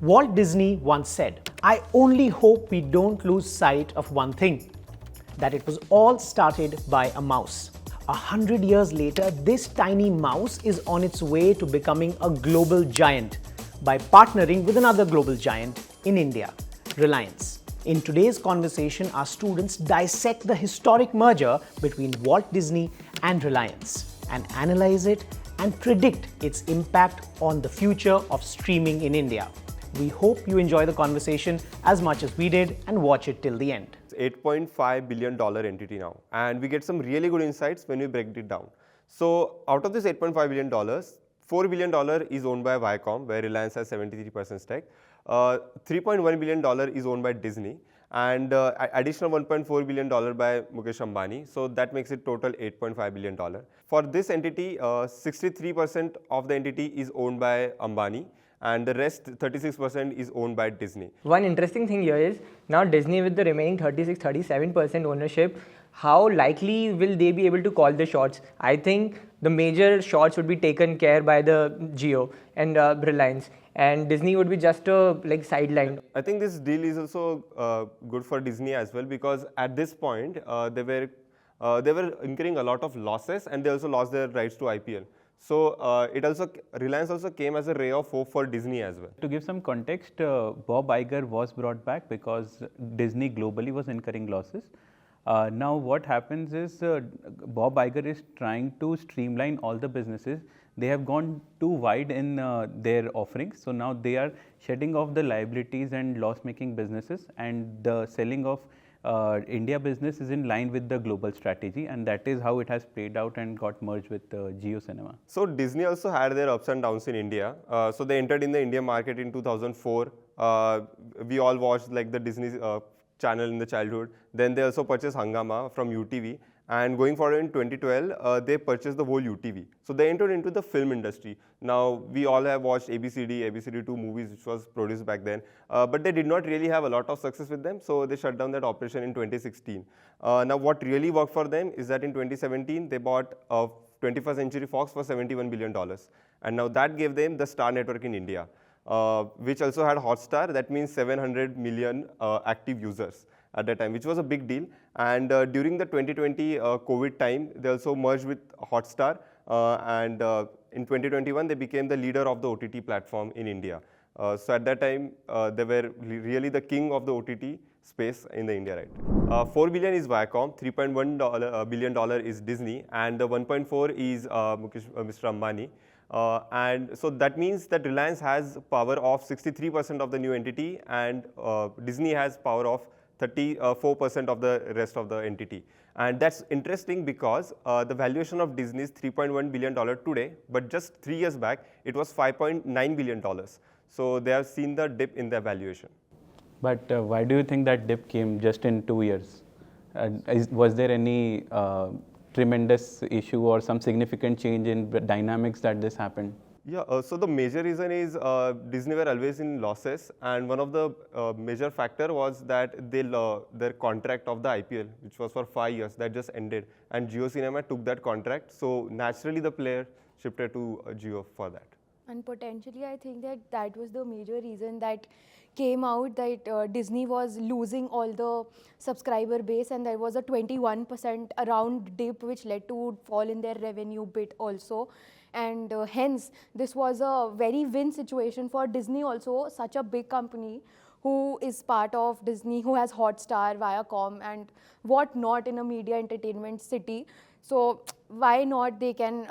Walt Disney once said, "I only hope we don't lose sight of one thing, that it was all started by a mouse." 100 years later, this tiny mouse is on its way to becoming a global giant by partnering with another global giant in India, Reliance. In today's conversation, our students dissect the historic merger between Walt Disney and Reliance and analyze it and predict its impact on the future of streaming in India. We hope you enjoy the conversation as much as we did and watch it till the end. It's $8.5 billion entity now, and we get some really good insights when we break it down. So out of this $8.5 billion, $4 billion is owned by Viacom, where Reliance has 73% stake. $3.1 billion is owned by Disney, and additional $1.4 billion by Mukesh Ambani. So that makes it total $8.5 billion. For this entity, 63% of the entity is owned by Ambani, and the rest 36% is owned by Disney. One interesting thing here is now Disney with the remaining 37% ownership, how likely will they be able to call the shots? I think the major shots would be taken care by the Jio and Reliance, and Disney would be just like sidelined. I think this deal is also good for Disney as well, because at this point they were incurring a lot of losses, and they also lost their rights to IPL. So Reliance also came as a ray of hope for Disney as well. To give some context, Bob Iger was brought back because Disney globally was incurring losses. Now what happens is Bob Iger is trying to streamline all the businesses. They have gone too wide in their offerings. So now they are shedding off the liabilities and loss-making businesses, and the selling of India business is in line with the global strategy, and that is how it has played out and got merged with Jio Cinema. So Disney also had their ups and downs in India. So they entered in the Indian market in 2004. We all watched like the Disney channel in the childhood. Then they also purchased Hungama from UTV. And going forward in 2012, they purchased the whole UTV. So they entered into the film industry. Now, we all have watched ABCD 2 movies, which was produced back then. But they did not really have a lot of success with them, so they shut down that operation in 2016. Now, what really worked for them is that in 2017, they bought 21st Century Fox for $71 billion. And now that gave them the Star network in India, which also had Hotstar. That means 700 million active users at that time, which was a big deal. And during the 2020 COVID time, they also merged with Hotstar. And in 2021, they became the leader of the OTT platform in India. So at that time, they were really the king of the OTT space in the India, right? $4 billion is Viacom, $3.1 billion is Disney, and the 1.4 is Mr. Ambani. And so that means that Reliance has power of 63% of the new entity, and Disney has power of 34% of the rest of the entity. And that's interesting because the valuation of Disney is $3.1 billion today, but just 3 years back, it was $5.9 billion. So they have seen the dip in their valuation. But why do you think that dip came just in 2 years? Was there any tremendous issue or some significant change in dynamics that this happened? Yeah, so the major reason is Disney were always in losses, and one of the major factor was that their contract of the IPL, which was for 5 years, that just ended, and Jio Cinema took that contract, so naturally the player shifted to Jio for that. And potentially I think that was the major reason that came out, that Disney was losing all the subscriber base, and there was a 21% around dip, which led to fall in their revenue bit also. And hence, this was a very win situation for Disney also, such a big company who is part of Disney, who has Hotstar, Viacom, and what not in a media entertainment city. So why not they can,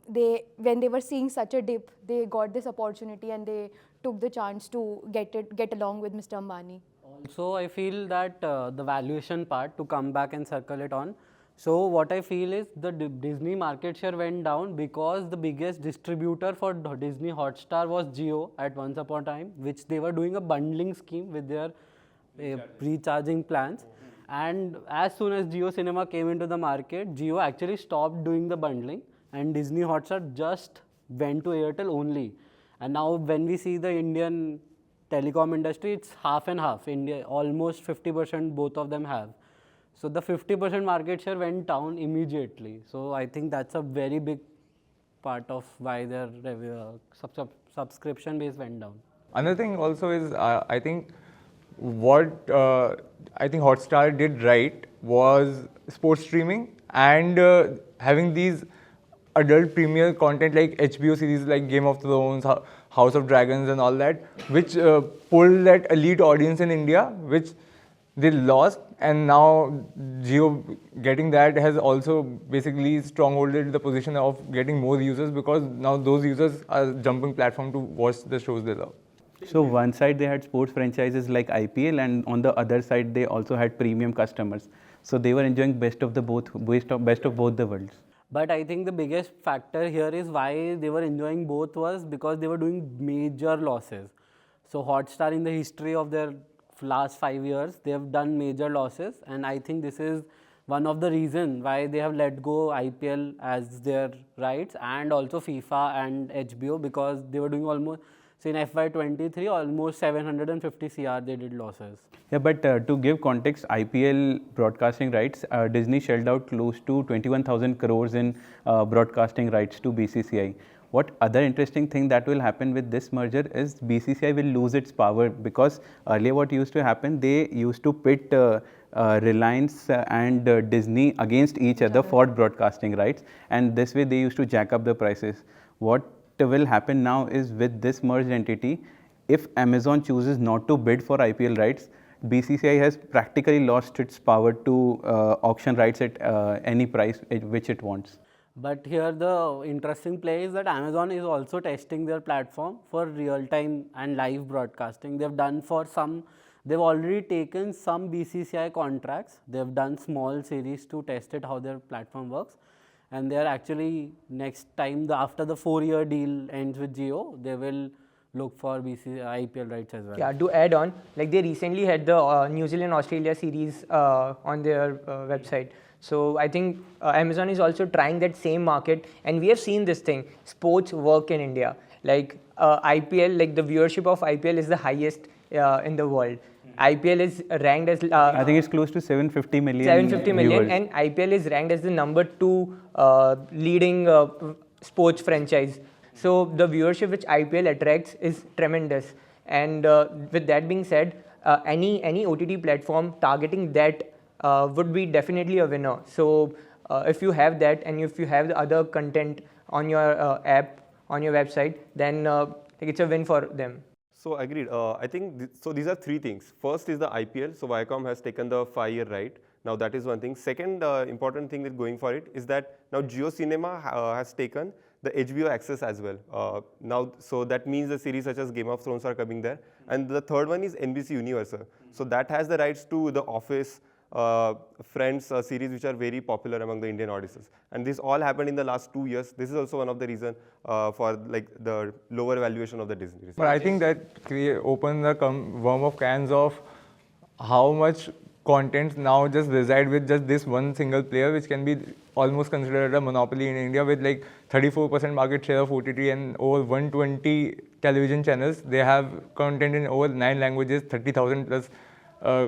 when they were seeing such a dip, they got this opportunity and they took the chance to get along with Mr. Ambani. Also, I feel that the valuation part, to come back and circle it on, so what I feel is the Disney market share went down because the biggest distributor for Disney Hotstar was Jio at once upon a time, which they were doing a bundling scheme with their recharging plans. And as soon as Jio Cinema came into the market, Jio actually stopped doing the bundling, and Disney Hotstar just went to Airtel only. And now when we see the Indian telecom industry, it's half and half. India, almost 50% both of them have. So the 50% market share went down immediately. So I think that's a very big part of why their subscription base went down. Another thing also is I think what I think Hotstar did right was sports streaming and having these adult premier content like HBO series like Game of Thrones, House of Dragons and all that, which pulled that elite audience in India, which they lost, and now Jio getting that has also basically strongholded the position of getting more users, because now those users are jumping platform to watch the shows they love. So one side they had sports franchises like IPL, and on the other side they also had premium customers. So they were enjoying best of both the worlds. But I think the biggest factor here is why they were enjoying both was because they were doing major losses. So Hotstar, in the history of their last 5 years, they have done major losses, and I think this is one of the reasons why they have let go IPL as their rights, and also FIFA and HBO, because they were doing almost, so in FY23 almost 750 CR they did losses. Yeah, but to give context, IPL broadcasting rights, Disney shelled out close to 21,000 crores in broadcasting rights to BCCI. What other interesting thing that will happen with this merger is BCCI will lose its power, because earlier what used to happen, they used to pit Reliance and Disney against each other for broadcasting rights, and this way they used to jack up the prices. What will happen now is, with this merged entity, if Amazon chooses not to bid for IPL rights, BCCI has practically lost its power to auction rights at any price which it wants. But here the interesting play is that Amazon is also testing their platform for real-time and live broadcasting. They've already taken some BCCI contracts. They've done small series to test it, how their platform works. And they are actually, next time, after the 4-year deal ends with Jio, they will look for BCCI IPL rights as well. Yeah, to add on, like they recently had the New Zealand-Australia series on their website. So I think Amazon is also trying that same market, and we have seen this thing, sports work in India. Like IPL, like the viewership of IPL is the highest in the world. IPL is ranked as I think it's close to 750 million. 750 million, viewers. and IPL is ranked as the number 2 leading sports franchise. So the viewership which IPL attracts is tremendous. And with that being said, any OTT platform targeting that would be definitely a winner. So if you have that, and if you have the other content on your app, on your website, then it's a win for them. So agreed. I think so. These are three things. First is the IPL. So Viacom has taken the 5-year right. Now that is one thing. Second important thing that going for it is that now Jio Cinema has taken the HBO access as well. Now, so that means the series such as Game of Thrones are coming there. And the third one is NBC Universal. So that has the rights to The Office, Friends series, which are very popular among the Indian audiences. And this all happened in the last 2 years. This is also one of the reasons for like the lower valuation of the Disney. But I think that opens the worm of cans of how much content now just reside with just this one single player, which can be almost considered a monopoly in India, with like 34% market share of OTT and over 120 television channels. They have content in over 9 languages, 30,000 plus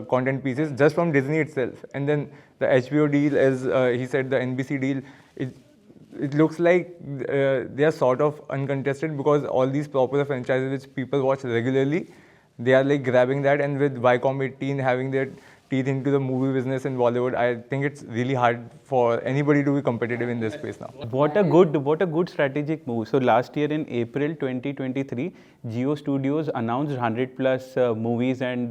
content pieces just from Disney itself. And then the HBO deal, as he said, the NBC deal, it looks like they are sort of uncontested, because all these popular franchises which people watch regularly, they are like grabbing that. And with Viacom 18 having their teeth into the movie business in Bollywood, I think it's really hard for anybody to be competitive in this space now. What a good strategic move. So last year in April 2023, Jio Studios announced 100 plus movies and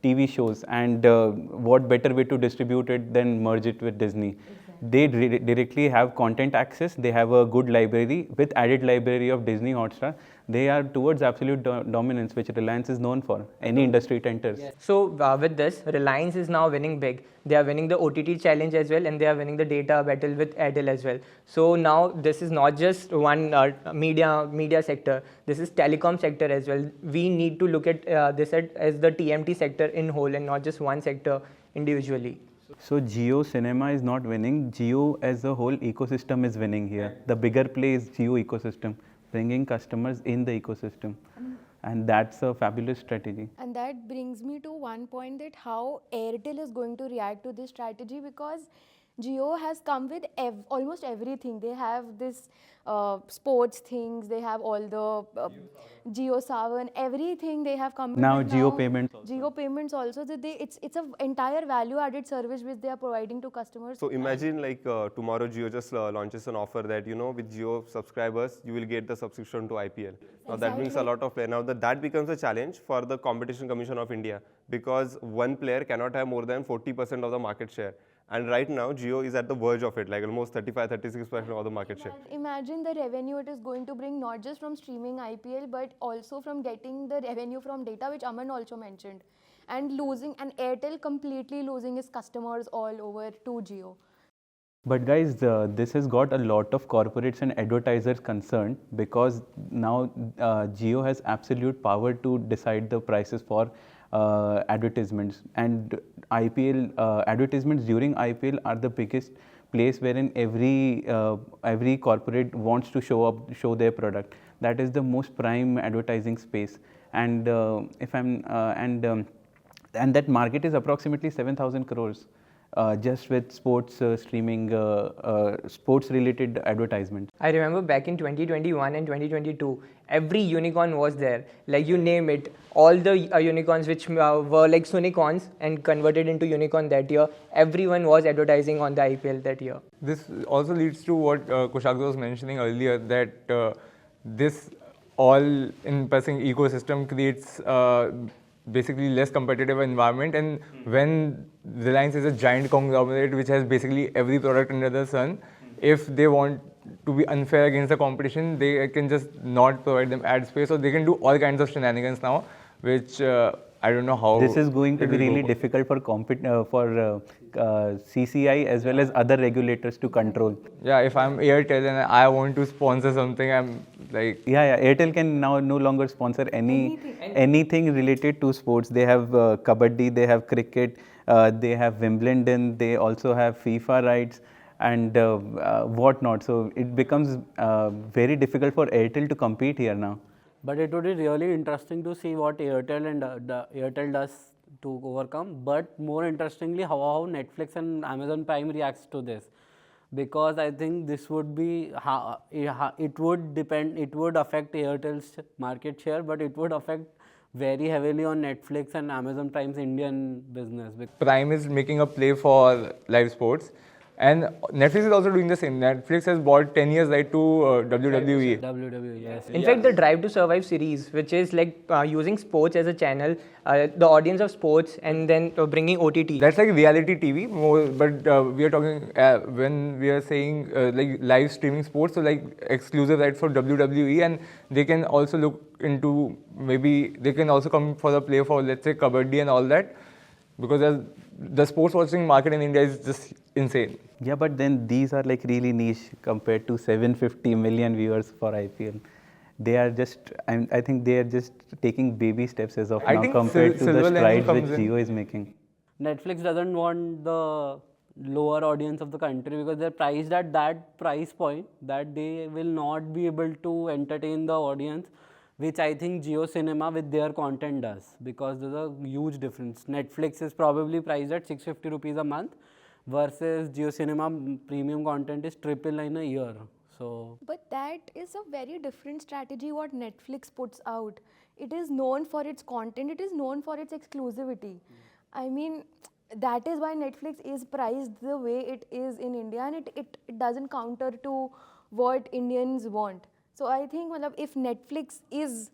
TV shows, and what better way to distribute it than merge it with Disney. They directly have content access. They have a good library with added library of Disney Hotstar. They are towards absolute dominance, which Reliance is known for. Any industry it enters. Yes. So with this, Reliance is now winning big. They are winning the OTT challenge as well, and they are winning the data battle with Airtel as well. So now this is not just one media sector. This is telecom sector as well. We need to look at this as the TMT sector in whole, and not just one sector individually. So Jio Cinema is not winning. Jio as a whole ecosystem is winning here. The bigger play is Jio ecosystem, bringing customers in the ecosystem. And that's a fabulous strategy. And that brings me to one point, that how Airtel is going to react to this strategy, because Jio has come with almost everything. They have this sports things, they have all the Jio Savan, everything they have come Now with. Jio payments also. Jio payments also, that it's an entire value added service which they are providing to customers. So imagine like tomorrow Jio just launches an offer that, you know, with Jio subscribers, you will get the subscription to IPL. Now that brings a lot of play. Now that becomes a challenge for the Competition Commission of India, because one player cannot have more than 40% of the market share. And right now, Jio is at the verge of it, like almost 35-36% of the market share. Imagine the revenue it is going to bring, not just from streaming IPL, but also from getting the revenue from data, which Aman also mentioned. And Airtel completely losing its customers all over to Jio. But guys, this has got a lot of corporates and advertisers concerned, because now Jio has absolute power to decide the prices for advertisements, and IPL advertisements during IPL are the biggest place wherein every corporate wants to show their product. That is the most prime advertising space, and and that market is approximately 7,000 crores. Just with sports streaming, sports related advertisements. I remember back in 2021 and 2022, every unicorn was there. Like you name it, all the unicorns which were like Sunicorns and converted into unicorn that year, everyone was advertising on the IPL that year. This also leads to what Kushagra was mentioning earlier, that this all-encompassing ecosystem creates basically less competitive environment, and when Reliance is a giant conglomerate which has basically every product under the sun, if they want to be unfair against the competition, they can just not provide them ad space, or they can do all kinds of shenanigans now, which I don't know how. This is going to be really difficult for CCI as well as other regulators to control. Yeah, if I'm Airtel and I want to sponsor something, I'm like... Yeah, Airtel can now no longer sponsor anything related to sports. They have Kabaddi, they have cricket, they have Wimbledon, they also have FIFA rights and whatnot. So it becomes very difficult for Airtel to compete here now. But it would be really interesting to see what Airtel does to overcome. But more interestingly, how Netflix and Amazon Prime reacts to this, because I think this would be it would affect Airtel's market share, but it would affect very heavily on Netflix and Amazon Prime's Indian business. Prime is making a play for live sports, and Netflix is also doing the same. Netflix has bought 10 years right to WWE. WWE, yes. In fact, the Drive to Survive series, which is like using sports as a channel, the audience of sports, and then bringing OTT. That's like reality TV more, but we are talking when we are saying like live streaming sports, so like exclusive rights for WWE, and they can also look into, maybe they can also come for the play for, let's say, Kabaddi and all that, because the sports watching market in India is just insane. Yeah, but then these are like really niche compared to 750 million viewers for IPL. They are just, I think they are just taking baby steps as of now compared to the strides which Jio is making. Netflix doesn't want the lower audience of the country, because they're priced at that price point that they will not be able to entertain the audience, which I think Jio Cinema with their content does, because there's a huge difference. Netflix is probably priced at 650 rupees a month, versus Jio Cinema premium content is triple in a year. So, but that is a very different strategy what Netflix puts out. It is known for its content, it is known for its exclusivity. I mean, that is why Netflix is priced the way it is in India, and it doesn't counter to what Indians want. So I think if Netflix is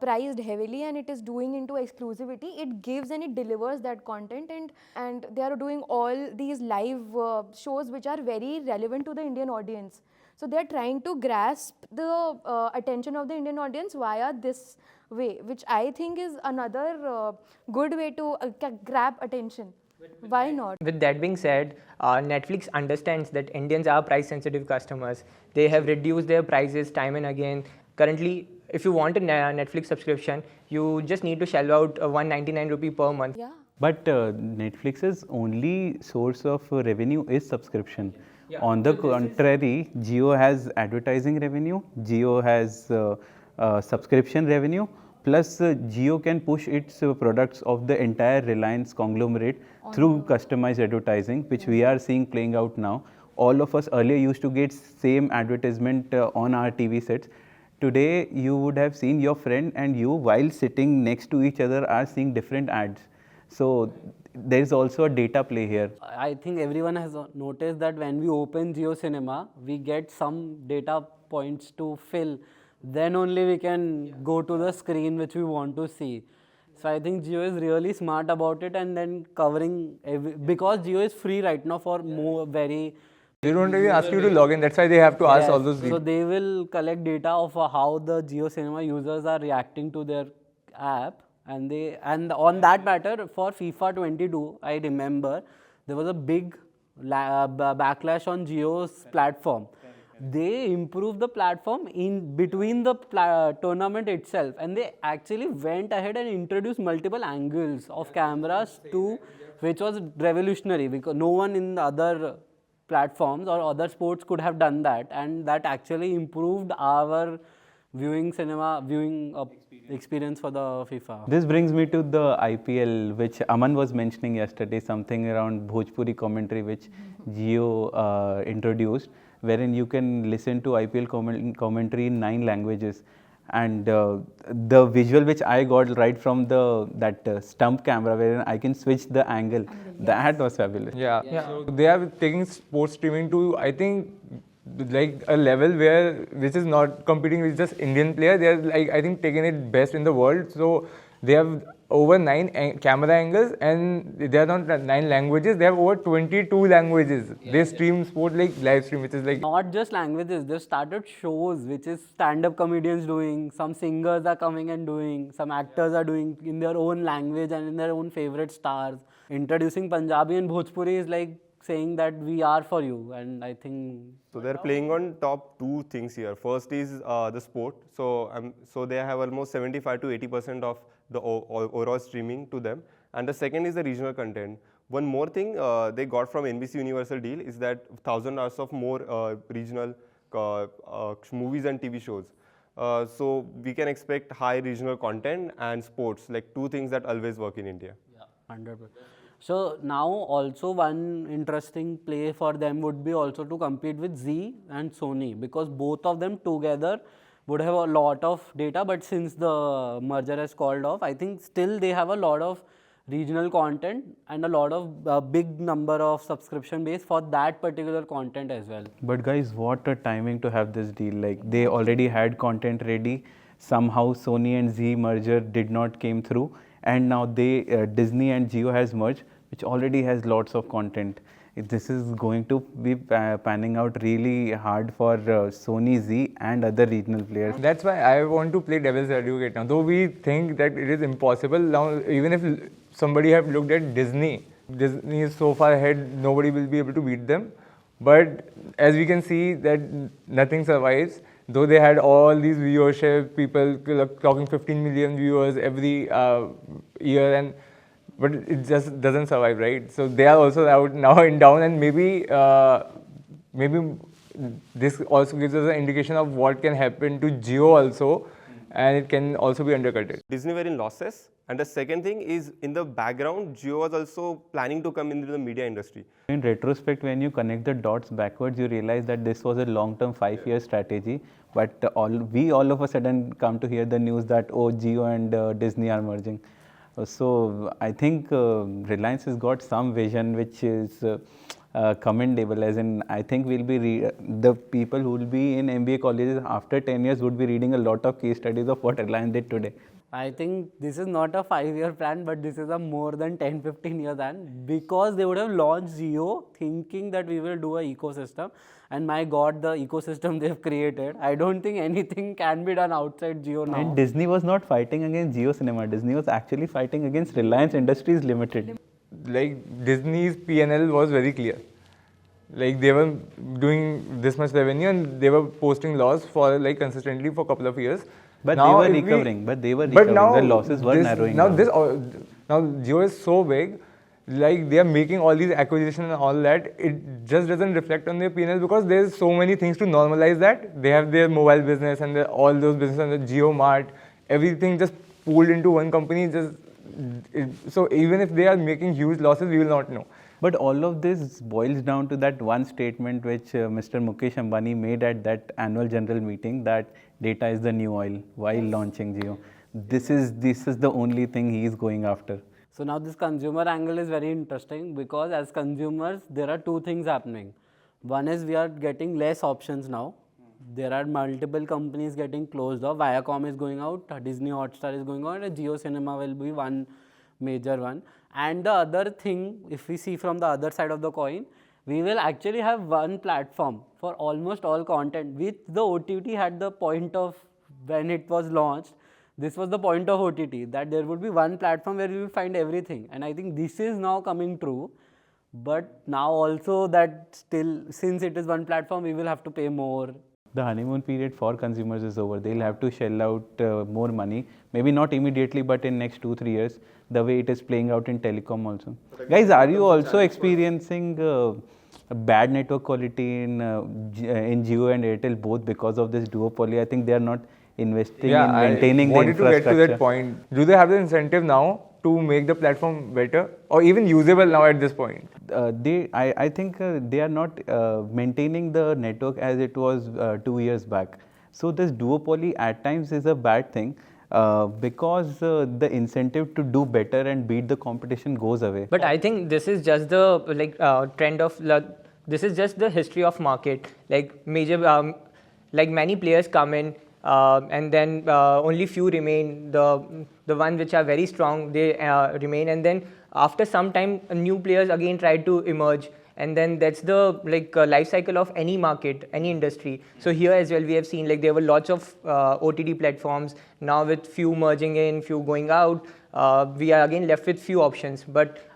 priced heavily and it is doing into exclusivity, it gives and it delivers that content, and they are doing all these live shows which are very relevant to the Indian audience. So they are trying to grasp the attention of the Indian audience via this way, which I think is another good way to grab attention. Why not? With that being said, Netflix understands that Indians are price-sensitive customers. They have reduced their prices time and again. Currently, if you want a Netflix subscription, you just need to shell out 199 rupee per month. Yeah. But Netflix's only source of revenue is subscription. Yeah. On the contrary, Jio has advertising revenue, Jio has subscription revenue. Plus, Jio can push its products of the entire Reliance conglomerate through customized advertising, which we are seeing playing out now. All of us earlier used to get same advertisement on our TV sets. Today, you would have seen your friend and you, while sitting next to each other, are seeing different ads. So there is also a data play here. I think everyone has noticed that when we open Jio Cinema, we get some data points to fill. Then only we can go to the screen which we want to see. So I think Jio is really smart about it, and then covering because Jio is free right now for more very. They don't even ask you to log in. That's why they have to ask all Yes, those so details. they will collect data of how the Jio Cinema users are reacting to their app, and on that matter for FIFA 22, I remember there was a big backlash on Jio's platform. They improved the platform in between the tournament itself, and they actually went ahead and introduced multiple angles of cameras to, which was revolutionary because no one in the other platforms or other sports could have done that, and that actually improved our viewing experience for the FIFA. This brings me to the IPL, which Aman was mentioning yesterday, something around Bhojpuri commentary, which Jio introduced, wherein you can listen to IPL commentary in 9 languages. And the visual which I got right from that stump camera, wherein I can switch the angle, that was fabulous. Yeah. So they are taking sports streaming to, I think, like a level which is not competing with just Indian players. They are like, I think, taking it best in the world. So they have over 9 camera angles, and they are not 9 languages. They have over 22 languages. They stream sport like live stream, which is like Not just languages, they've started shows which is stand-up comedians doing, some singers are coming and doing, some actors are doing in their own language and in their own favorite stars. Introducing Punjabi and Bhojpuri is like saying that we are for you, and I think So they're playing on top 2 things here. First is the sport. So they have almost 75 to 80% of the overall streaming to them. And the second is the regional content. One more thing they got from NBC Universal deal is that 1,000 hours of more regional movies and TV shows. So we can expect high regional content and sports, like 2 things that always work in India. 100%. So now also one interesting play for them would be also to compete with Zee and Sony, because both of them together would have a lot of data, but since the merger has called off, I think still they have a lot of regional content and a lot of big number of subscription base for that particular content as well. But guys, what a timing to have this deal. Like, they already had content ready. Somehow Sony and Zee merger did not came through, and now Disney and Jio has merged, which already has lots of content. This is going to be panning out really hard for Sony, Zee and other regional players. That's why I want to play devil's advocate now. Though we think that it is impossible now, even if somebody have looked at Disney is so far ahead, nobody will be able to beat them. But as we can see that nothing survives. Though they had all these viewership, people clocking 15 million viewers every year, but it just doesn't survive, right? So they are also out now in down, and maybe this also gives us an indication of what can happen to Jio also, and it can also be undercutted. Disney were in losses, and the second thing is in the background, Jio was also planning to come into the media industry. In retrospect, when you connect the dots backwards, you realize that this was a long-term 5-year strategy. But all of a sudden come to hear the news that Jio and Disney are merging. So I think Reliance has got some vision which is commendable. As in, I think we'll be the people who will be in MBA colleges after 10 years would be reading a lot of case studies of what Reliance did today. I think this is not a 5-year plan, but this is a more than 10-15 year plan, because they would have launched Jio thinking that we will do an ecosystem, and my God, the ecosystem they've created, I don't think anything can be done outside Jio now. And Disney was not fighting against Jio Cinema. Disney was actually fighting against Reliance Industries Limited. Like, Disney's P&L was very clear. Like, they were doing this much revenue and they were posting loss for like consistently for a couple of years. But now they were recovering. The losses were narrowing down. Now Jio is so big, like they are making all these acquisitions and all that. It just doesn't reflect on their P&L because there's so many things to normalize that. They have their mobile business and all those businesses and the Jio Mart. Everything just pooled into one company, so even if they are making huge losses, we will not know. But all of this boils down to that one statement which Mr. Mukesh Ambani made at that annual general meeting, that data is the new oil while launching Jio. This is the only thing he is going after. So now this consumer angle is very interesting, because as consumers there are two things happening. One is we are getting less options now. There are multiple companies getting closed off. Viacom is going out, Disney Hotstar is going out, and Jio Cinema will be one major one. And the other thing, if we see from the other side of the coin, we will actually have one platform for almost all content. With the OTT had the point of when it was launched, this was the point of OTT, that there would be one platform where you will find everything. And I think this is now coming true. But now also that still, since it is one platform, we will have to pay more. The honeymoon period for consumers is over. They'll have to shell out more money. Maybe not immediately, but in next 2-3 years, the way it is playing out in telecom also. Guys, are you also experiencing bad network quality in Jio and Airtel both because of this duopoly? I think they are not investing in maintaining the infrastructure. I wanted to get to that point. Do they have the incentive now to make the platform better or even usable now at this point? I think they are not maintaining the network as it was 2 years back. So this duopoly at times is a bad thing because the incentive to do better and beat the competition goes away. But I think this is just the trend of this is just the history of market. Like major, like many players come in. And then only few remain. The ones which are very strong, they remain, and then after some time new players again try to emerge, and then that's the life cycle of any market, any industry. So here as well we have seen there were lots of OTT platforms. Now with few merging in, few going out, we are again left with few options. But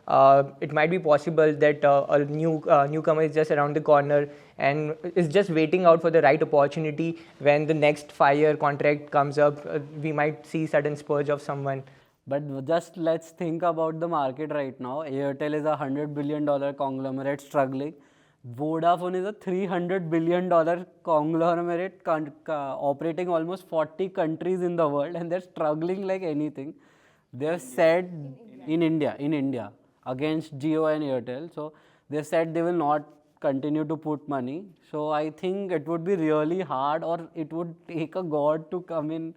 it might be possible that a newcomer is just around the corner and is just waiting out for the right opportunity. When the next 5-year contract comes up, we might see sudden spurge of someone. But just let's think about the market right now. Airtel is a $100 billion conglomerate struggling. Vodafone is a $300 billion conglomerate operating almost 40 countries in the world, and they're struggling like anything. They've said in India against Jio and Airtel. So they said they will not continue to put money. So I think it would be really hard, or it would take a god to come in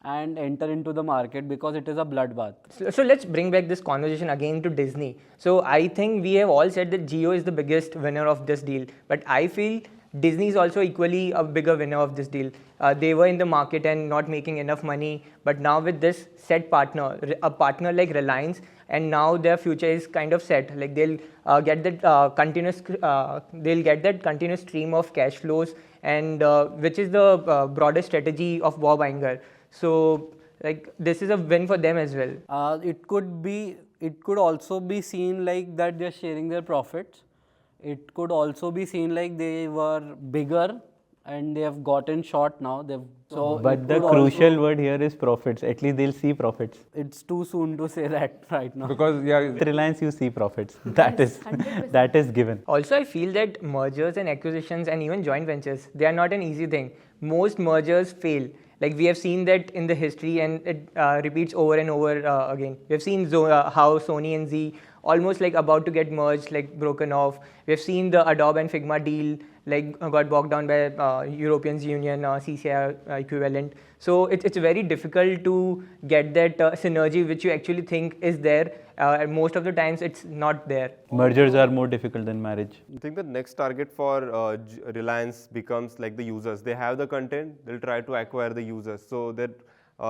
and enter into the market, because it is a bloodbath. So let's bring back this conversation again to Disney. So I think we have all said that Jio is the biggest winner of this deal, but I feel Disney is also equally a bigger winner of this deal. They were in the market and not making enough money, but now with this set partner, a partner like Reliance, and now their future is kind of set. Like they'll get that continuous stream of cash flows, and which is the broader strategy of Bob Iger. So this is a win for them as well. It could also be seen like that they're sharing their profits. It could also be seen like they were bigger and they have gotten short now. But the crucial word here is profits. At least they'll see profits. It's too soon to say that right now. Because with Reliance, you see profits. That is given. Also, I feel that mergers and acquisitions and even joint ventures, they are not an easy thing. Most mergers fail. Like we have seen that in the history, and it repeats over and over again. We have seen how Sony and Z almost about to get merged, broken off. We have seen the Adobe and Figma deal got bogged down by European Union CCI equivalent. So it's very difficult to get that synergy which you actually think is there. Most of the times it's not there. Mergers are more difficult than marriage. I think the next target for Reliance becomes like the users. They have the content, they'll try to acquire the users. So their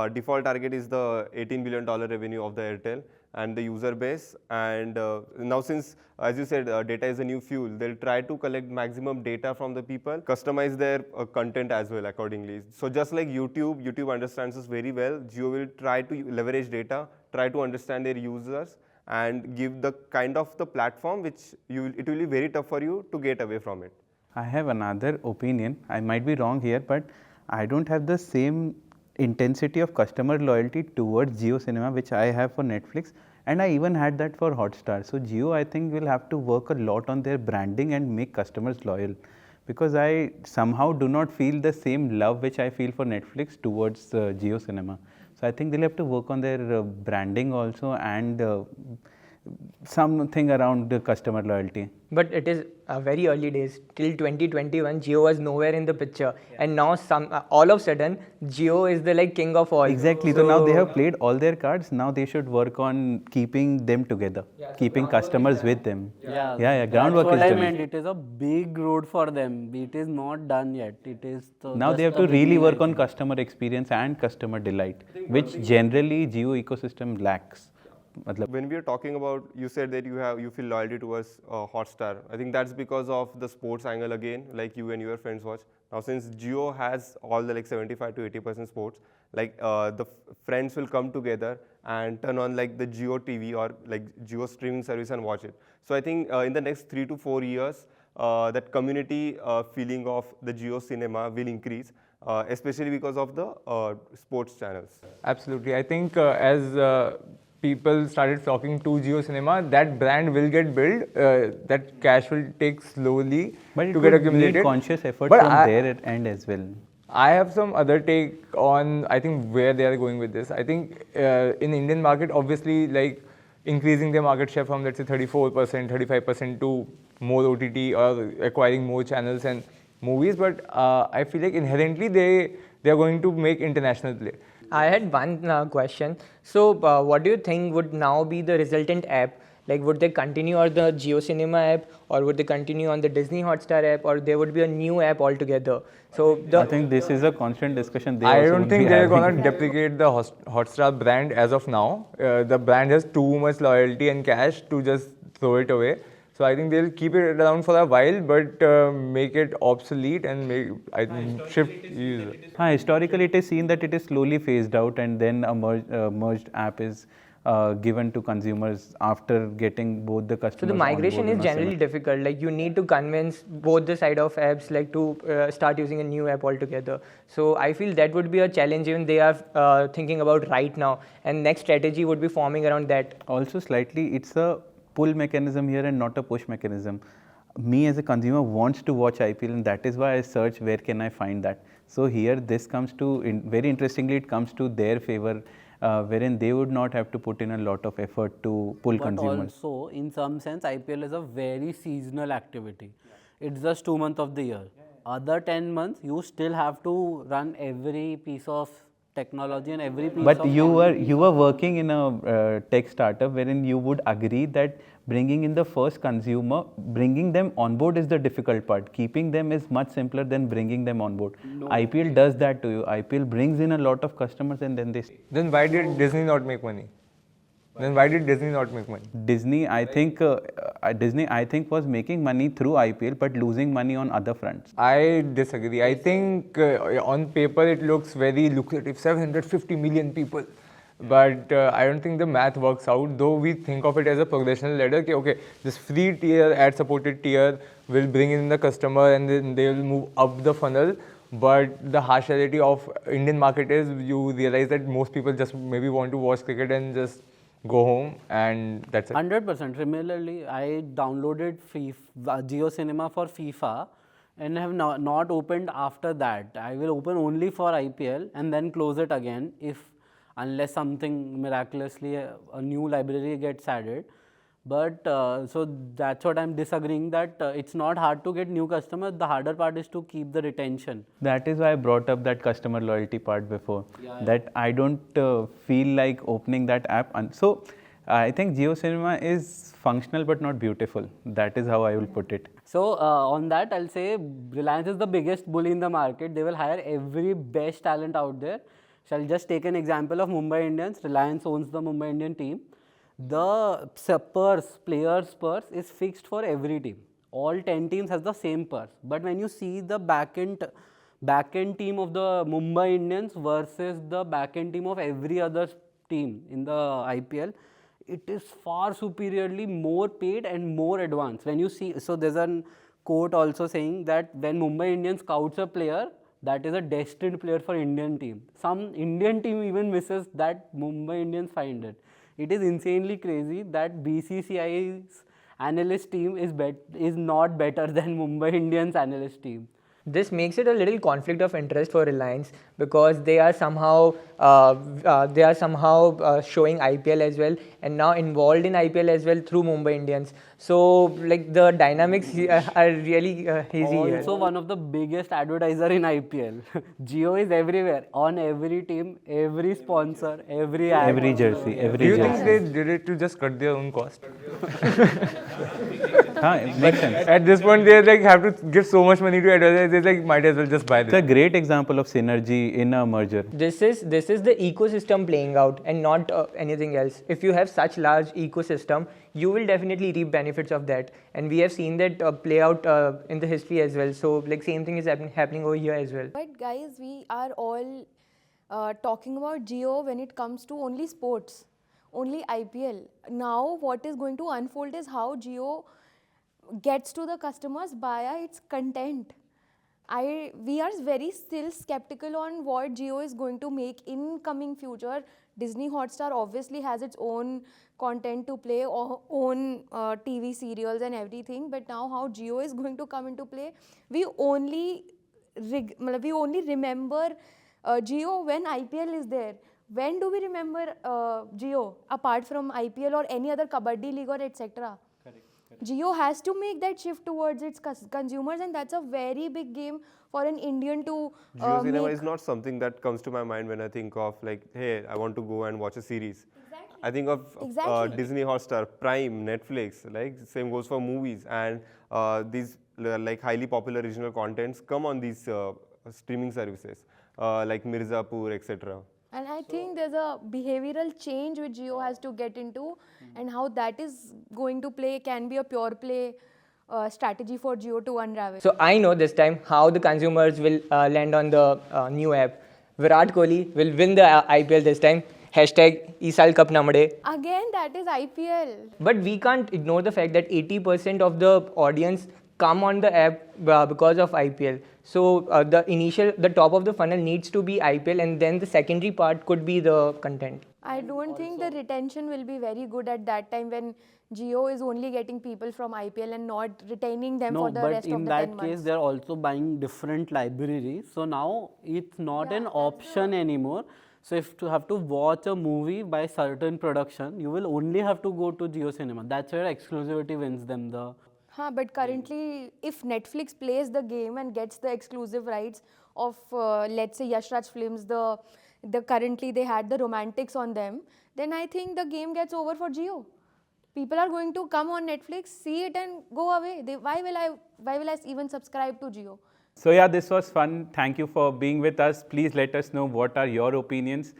default target is the $18 billion revenue of the Airtel and the user base. And now since, as you said, data is a new fuel, they'll try to collect maximum data from the people, customize their content as well accordingly. So just like YouTube understands this very well, Jio will try to leverage data, try to understand their users, and give the kind of the platform which it will be very tough for you to get away from it. I have another opinion. I might be wrong here, but I don't have the same intensity of customer loyalty towards Jio Cinema which I have for Netflix, and I even had that for Hotstar. So Jio, I think, will have to work a lot on their branding and make customers loyal, because I somehow do not feel the same love which I feel for Netflix towards Jio Cinema. So I think they'll have to work on their branding also and something around the customer loyalty. But it is very early days. Till 2021, Jio was nowhere in the picture, and now all of a sudden, Jio is the like king of all. Exactly. So now they have played all their cards. Now they should work on keeping them together, keeping customers with them. Yeah. Groundwork That's is what I done. meant. It is a big road for them. It is not done yet. It is Now they just have a to really beginning, work I on think. customer experience and customer delight, which generally Jio ecosystem lacks. Matlab, When we are talking about, you said that you feel loyalty towards Hotstar. I think that's because of the sports angle again, like you and your friends watch. Now, since Jio has all the like 75 to 80% sports, like the friends will come together and turn on like the Jio TV or like Jio streaming service and watch it. So I think in the next 3 to 4 years, that community feeling of the Jio cinema will increase, especially because of the sports channels. Absolutely. I think as people started flocking to Jio Cinema, that brand will get built. That cash will take slowly but it to get would accumulated. need conscious effort But from their end as well. I have some other take on, I think, where they are going with this. I think in Indian market, obviously, like increasing their market share from, let's say, 34%, 35% to more OTT or acquiring more channels and movies. But I feel like inherently they are going to make international play. I had one question. So, what do you think would now be the resultant app? Like, would they continue on the Jio Cinema app, or would they continue on the Disney Hotstar app, or there would be a new app altogether? So, I think this is a constant discussion. They I also don't would think be they're having. going to deprecate the Hotstar brand as of now. The brand has too much loyalty and cash to just throw it away. So I think they'll keep it around for a while, but make it obsolete and shift user. Historically, it is seen that it is slowly phased out, and then a merged app is given to consumers after getting both the customers. So the migration is generally difficult. Like you need to convince both the side of apps like to start using a new app altogether. So I feel that would be a challenge even they are thinking about right now. And next strategy would be forming around that. Also, slightly, it's a pull mechanism here and not a push mechanism. Me as a consumer wants to watch IPL, and that is why I search where can I find that. So here, this comes to very interestingly, it comes to their favor. Wherein they would not have to put in a lot of effort to pull consumers. But also, in some sense, IPL is a very seasonal activity. It's just 2 months of the year. Other 10 months, you still have to run every piece of technology and every piece but of... you were working in a tech startup wherein you would agree that bringing in the first consumer, bringing them on board is the difficult part. Keeping them is much simpler than bringing them on board. No. IPL does that to you. IPL brings in a lot of customers and then they... Then why did Disney not make money? Disney, I think was making money through IPL but losing money on other fronts. I disagree. I think on paper it looks very lucrative, 750 million people. But I don't think the math works out, though we think of it as a progressional ladder. Okay, this free tier, ad-supported tier will bring in the customer and then they will move up the funnel. But the harsh reality of Indian market is you realize that most people just maybe want to watch cricket and just go home and that's it. 100%. Similarly, I downloaded Jio Cinema for FIFA and have not opened after that. I will open only for IPL and then close it again unless something miraculously a new library gets added. But so that's what I'm disagreeing, that it's not hard to get new customers. The harder part is to keep the retention. That is why I brought up that customer loyalty part before. That I don't feel like opening that app. So I think Jio Cinema is functional but not beautiful. That is how I will put it. So on that, I'll say Reliance is the biggest bully in the market. They will hire every best talent out there. So I'll just take an example of Mumbai Indians. Reliance owns the Mumbai Indian team. The players' purse is fixed for every team. All 10 teams has the same purse. But when you see the back-end team of the Mumbai Indians versus the back-end team of every other team in the IPL, it is far superiorly more paid and more advanced. When you see, so there's a quote also saying that when Mumbai Indians scouts a player, that is a destined player for Indian team. Some Indian team even misses that Mumbai Indians find it. It is insanely crazy that BCCI's analyst team is not better than Mumbai Indians analyst team. This makes it a little conflict of interest for Reliance because they are somehow showing IPL as well and now involved in IPL as well through Mumbai Indians. So like the dynamics are really hazy here. Also, one of the biggest advertiser in IPL. Jio is everywhere, on every team, every sponsor, every ad. Every jersey, Do every you jersey. think they did it to just cut their own cost? It makes sense. At this point, they like have to give so much money to advertise. They like might as well just buy It's a this. great example of synergy in a merger. This is the ecosystem playing out and not anything else. If you have such large ecosystem, you will definitely reap benefits of that, and we have seen that play out in the history as well. So like same thing is happening over here as well. But guys, we are all talking about Jio when it comes to only sports, only IPL. Now what is going to unfold is how Jio gets to the customers via its content. We are very still skeptical on what Jio is going to make in coming future. Disney Hotstar obviously has its own content to play, or own TV serials and everything. But now how Jio is going to come into play, we only remember Jio when IPL is there. When do we remember Jio apart from IPL or any other Kabaddi league or etc.? Jio has to make that shift towards its consumers, and that's a very big game for an Indian to Jio Cinema make. is not something that comes to my mind when I think of like, hey, I want to go and watch a series. Exactly. I think of Exactly. Disney Hotstar, Prime, Netflix. Like same goes for movies, and these like highly popular regional contents come on these streaming services like Mirzapur, etc. And I think there's a behavioral change which Jio has to get into, and how that is going to play can be a pure play strategy for Jio to unravel. So I know this time how the consumers will land on the new app. Virat Kohli will win the IPL this time. Hashtag Isal Cup Namade. Again, that is IPL. But we can't ignore the fact that 80% of the audience come on the app because of IPL. So the top of the funnel needs to be IPL, and then the secondary part could be the content. I don't think the retention will be very good at that time when Jio is only getting people from IPL and not retaining them No, for the but rest of in the that 10 case, months. they're also buying different libraries. So now it's not an option anymore. So if you have to watch a movie by certain production, you will only have to go to Jio Cinema. That's where exclusivity wins them the. But currently, if Netflix plays the game and gets the exclusive rights of, let's say, Yash Raj films, currently they had the romantics on them, then I think the game gets over for Jio. People are going to come on Netflix, see it, and go away. Why will I even subscribe to Jio? So yeah, this was fun. Thank you for being with us. Please let us know what are your opinions.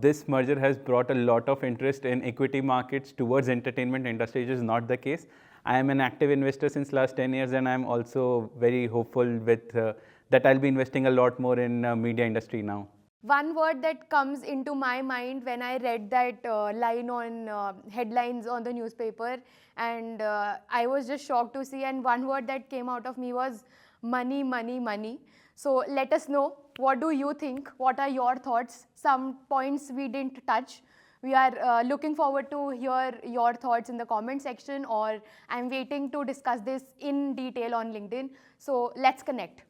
This merger has brought a lot of interest in equity markets towards entertainment industry, which is not the case. I am an active investor since last 10 years, and I am also very hopeful with that I'll be investing a lot more in media industry now. One word that comes into my mind when I read that line on headlines on the newspaper, and I was just shocked to see, and one word that came out of me was money, money, money. So let us know, what do you think? What are your thoughts? Some points we didn't touch. We are looking forward to hear your thoughts in the comment section, or I'm waiting to discuss this in detail on LinkedIn. So let's connect.